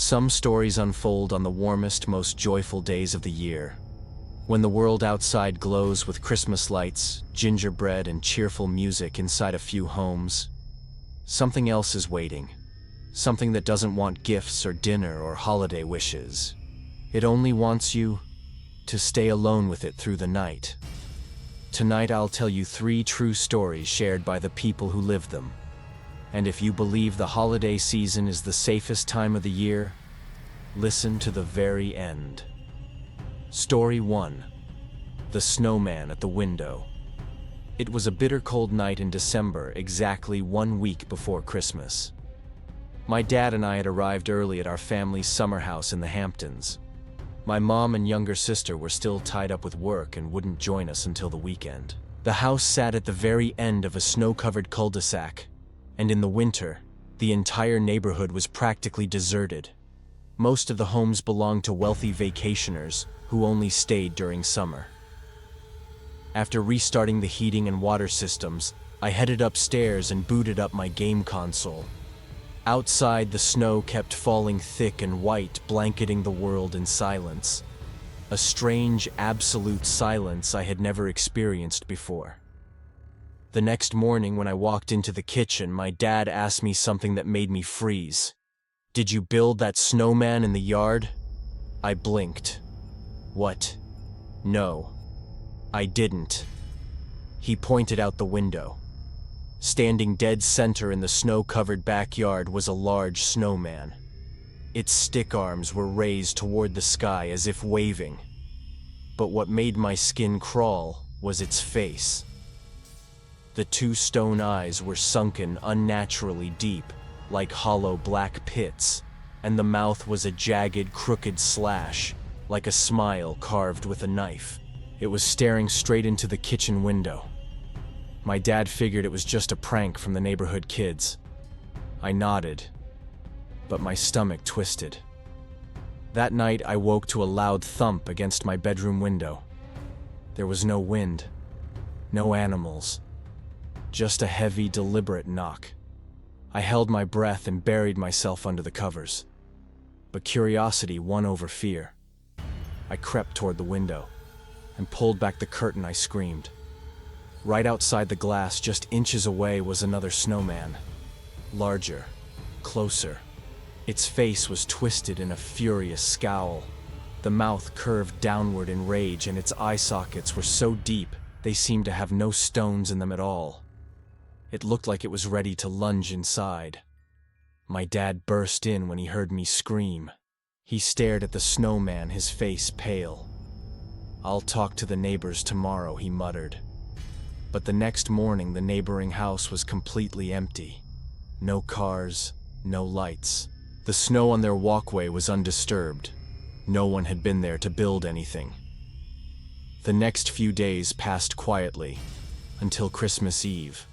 Some stories unfold on the warmest, most joyful days of the year, when the world outside glows with Christmas lights, gingerbread, and cheerful music inside a few homes. Something else is waiting, something that doesn't want gifts or dinner or holiday wishes. It only wants you to stay alone with it through the night. Tonight I'll tell you 3 true stories shared by the people who live them. And if you believe the holiday season is the safest time of the year, listen to the very end. Story 1. The Snowman at the Window. It was a bitter cold night in December, exactly 1 week before Christmas. My dad and I had arrived early at our family's summer house in the Hamptons. My mom and younger sister were still tied up with work and wouldn't join us until the weekend. The house sat at the very end of a snow-covered cul-de-sac, and in the winter, the entire neighborhood was practically deserted. Most of the homes belonged to wealthy vacationers who only stayed during summer. After restarting the heating and water systems, I headed upstairs and booted up my game console. Outside, the snow kept falling thick and white, blanketing the world in silence. A strange, absolute silence I had never experienced before. The next morning, when I walked into the kitchen, my dad asked me something that made me freeze. "Did you build that snowman in the yard?" I blinked. "What? No, I didn't." He pointed out the window. Standing dead center in the snow-covered backyard was a large snowman. Its stick arms were raised toward the sky as if waving. But what made my skin crawl was its face. The 2 stone eyes were sunken unnaturally deep, like hollow black pits, and the mouth was a jagged, crooked slash, like a smile carved with a knife. It was staring straight into the kitchen window. My dad figured it was just a prank from the neighborhood kids. I nodded, but my stomach twisted. That night, I woke to a loud thump against my bedroom window. There was no wind, no animals, just a heavy, deliberate knock. I held my breath and buried myself under the covers. But curiosity won over fear. I crept toward the window and pulled back the curtain. I screamed. Right outside the glass, just inches away, was another snowman. Larger, closer. Its face was twisted in a furious scowl. The mouth curved downward in rage, and its eye sockets were so deep they seemed to have no stones in them at all. It looked like it was ready to lunge inside. My dad burst in when he heard me scream. He stared at the snowman, his face pale. "I'll talk to the neighbors tomorrow," he muttered. But the next morning, the neighboring house was completely empty. No cars, no lights. The snow on their walkway was undisturbed. No one had been there to build anything. The next few days passed quietly, until Christmas Eve.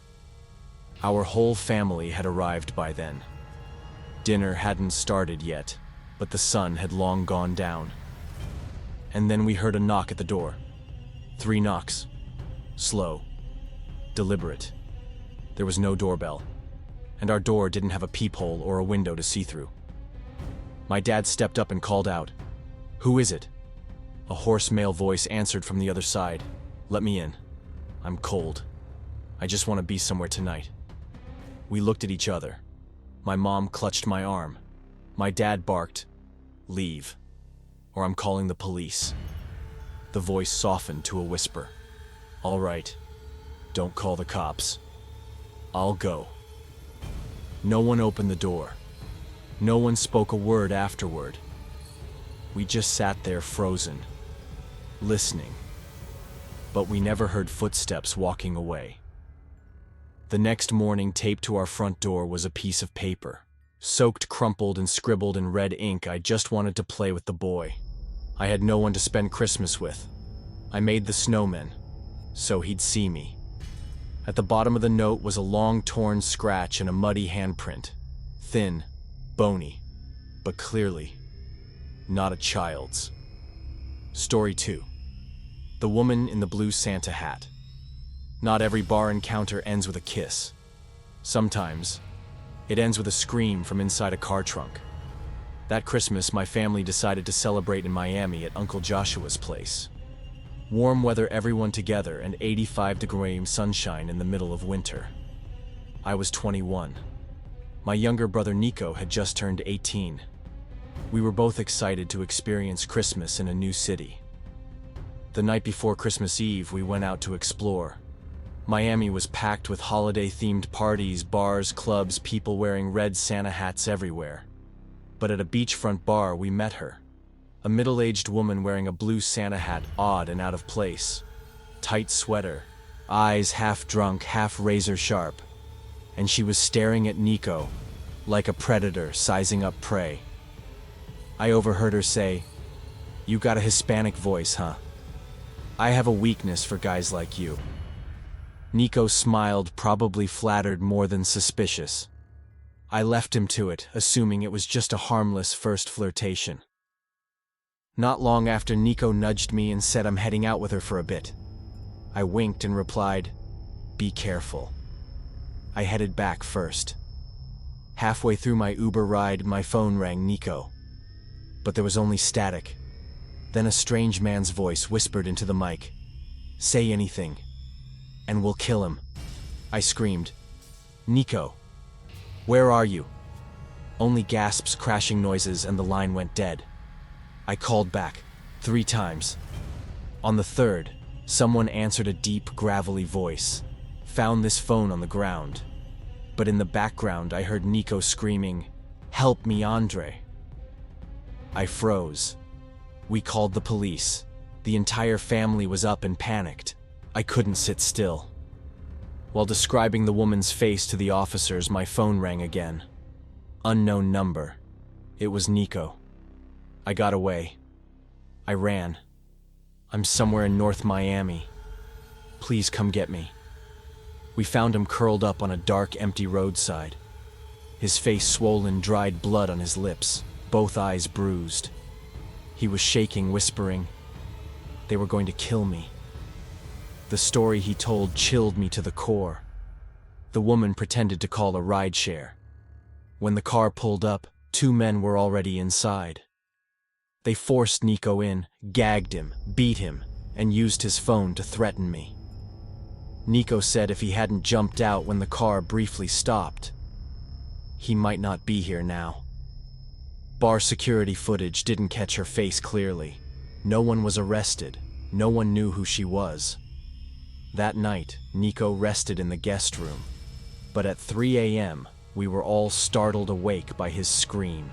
Our whole family had arrived by then. Dinner hadn't started yet, but the sun had long gone down. And then we heard a knock at the door. 3 knocks. Slow. Deliberate. There was no doorbell, and our door didn't have a peephole or a window to see through. My dad stepped up and called out, "Who is it?" A hoarse male voice answered from the other side, "Let me in. I'm cold. I just want to be somewhere tonight." We looked at each other. My mom clutched my arm. My dad barked, "Leave, or I'm calling the police." The voice softened to a whisper. "All right, don't call the cops. I'll go." No one opened the door. No one spoke a word afterward. We just sat there frozen, listening. But we never heard footsteps walking away. The next morning, taped to our front door was a piece of paper. Soaked, crumpled, and scribbled in red ink. I just wanted to play with the boy. I had no one to spend Christmas with. I made the snowman, so he'd see me. At the bottom of the note was a long torn scratch and a muddy handprint. Thin, bony, but clearly not a child's. Story 2. The Woman in the Blue Santa Hat. Not every bar encounter ends with a kiss. Sometimes, it ends with a scream from inside a car trunk. That Christmas, my family decided to celebrate in Miami at Uncle Joshua's place. Warm weather, everyone together, and 85-degree sunshine in the middle of winter. I was 21. My younger brother Nico had just turned 18. We were both excited to experience Christmas in a new city. The night before Christmas Eve, we went out to explore. Miami was packed with holiday-themed parties, bars, clubs, people wearing red Santa hats everywhere. But at a beachfront bar, we met her. A middle-aged woman wearing a blue Santa hat, odd and out of place. Tight sweater, eyes half drunk, half razor-sharp. And she was staring at Nico, like a predator sizing up prey. I overheard her say, "You got a Hispanic voice, huh? I have a weakness for guys like you." Nico smiled, probably flattered more than suspicious. I left him to it, assuming it was just a harmless first flirtation. Not long after, Nico nudged me and said I'm heading out with her for a bit. I winked and replied, "Be careful." I headed back first. Halfway through my Uber ride, my phone rang. Nico. But there was only static. Then a strange man's voice whispered into the mic, "Say anything, and we'll kill him." I screamed, "Nico, where are you?" Only gasps, crashing noises, and the line went dead. I called back 3 times. On the third, someone answered, a deep, gravelly voice. Found this phone on the ground. But in the background, I heard Nico screaming, "Help me, Andre." I froze. We called the police. The entire family was up and panicked. I couldn't sit still. While describing the woman's face to the officers, my phone rang again. Unknown number. It was Nico. I got away. I ran. "I'm somewhere in North Miami. Please come get me." We found him curled up on a dark, empty roadside. His face swollen, dried blood on his lips, both eyes bruised. He was shaking, whispering, "They were going to kill me." The story he told chilled me to the core. The woman pretended to call a rideshare. When the car pulled up, 2 men were already inside. They forced Nico in, gagged him, beat him, and used his phone to threaten me. Nico said if he hadn't jumped out when the car briefly stopped, he might not be here now. Bar security footage didn't catch her face clearly. No one was arrested. No one knew who she was. That night, Nico rested in the guest room. But at 3 a.m., we were all startled awake by his scream.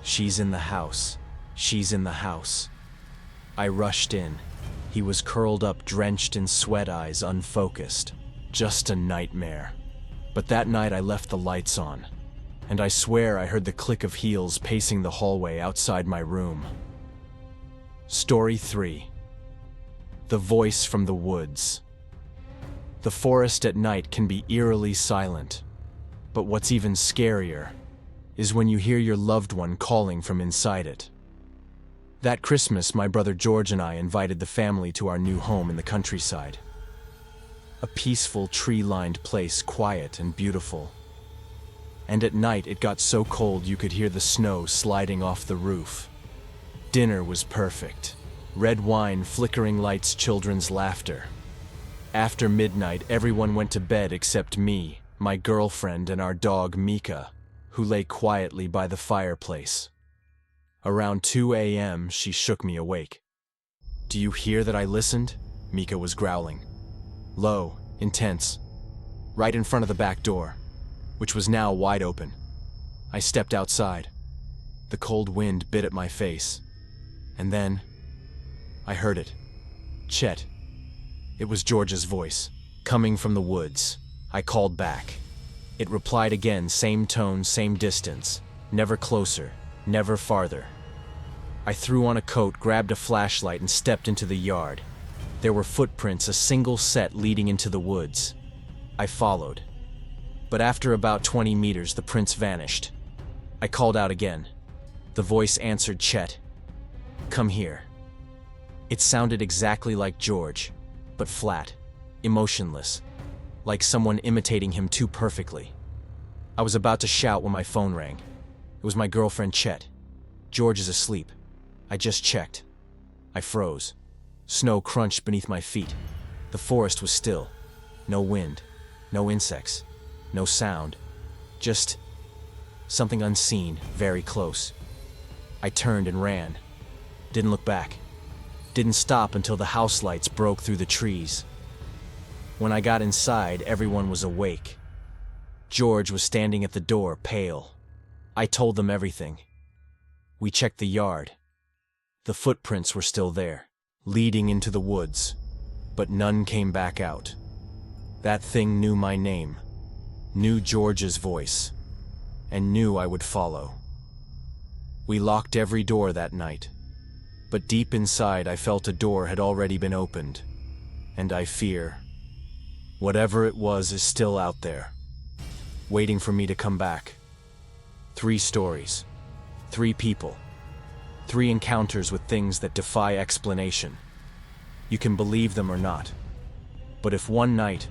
"She's in the house. She's in the house." I rushed in. He was curled up, drenched in sweat, eyes unfocused. Just a nightmare. But that night I left the lights on, and I swear I heard the click of heels pacing the hallway outside my room. Story 3. The Voice from the Woods. The forest at night can be eerily silent, but what's even scarier is when you hear your loved one calling from inside it. That Christmas, my brother George and I invited the family to our new home in the countryside. A peaceful, tree-lined place, quiet and beautiful. And at night it got so cold you could hear the snow sliding off the roof. Dinner was perfect. Red wine, flickering lights, children's laughter. After midnight, everyone went to bed except me, my girlfriend, and our dog Mika, who lay quietly by the fireplace. Around 2 a.m., she shook me awake. "Do you hear that?" I listened. Mika was growling. Low, intense. Right in front of the back door, which was now wide open. I stepped outside. The cold wind bit at my face. And then, I heard it. Chet. It was George's voice, coming from the woods. I called back. It replied again, same tone, same distance. Never closer, never farther. I threw on a coat, grabbed a flashlight, and stepped into the yard. There were footprints, a single set leading into the woods. I followed. But after about 20 meters, the prints vanished. I called out again. The voice answered, "Chet, come here." It sounded exactly like George, but flat, emotionless, like someone imitating him too perfectly. I was about to shout when my phone rang. It was my girlfriend, Chet. George is asleep. I just checked. I froze. Snow crunched beneath my feet. The forest was still. No wind, no insects, no sound. Just something unseen, very close. I turned and ran. Didn't look back. Didn't stop until the house lights broke through the trees. When I got inside, everyone was awake. George was standing at the door, pale. I told them everything. We checked the yard. The footprints were still there, leading into the woods, but none came back out. That thing knew my name, knew George's voice, and knew I would follow. We locked every door that night, but deep inside I felt a door had already been opened, and I fear whatever it was is still out there, waiting for me to come back. 3 stories, 3 people, 3 encounters with things that defy explanation. You can believe them or not, but if one night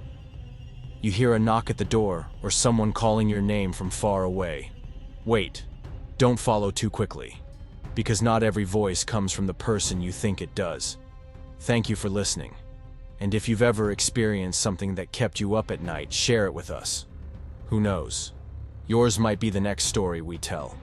you hear a knock at the door or someone calling your name from far away, wait, don't follow too quickly, because not every voice comes from the person you think it does. Thank you for listening, and if you've ever experienced something that kept you up at night, share it with us. Who knows? Yours might be the next story we tell.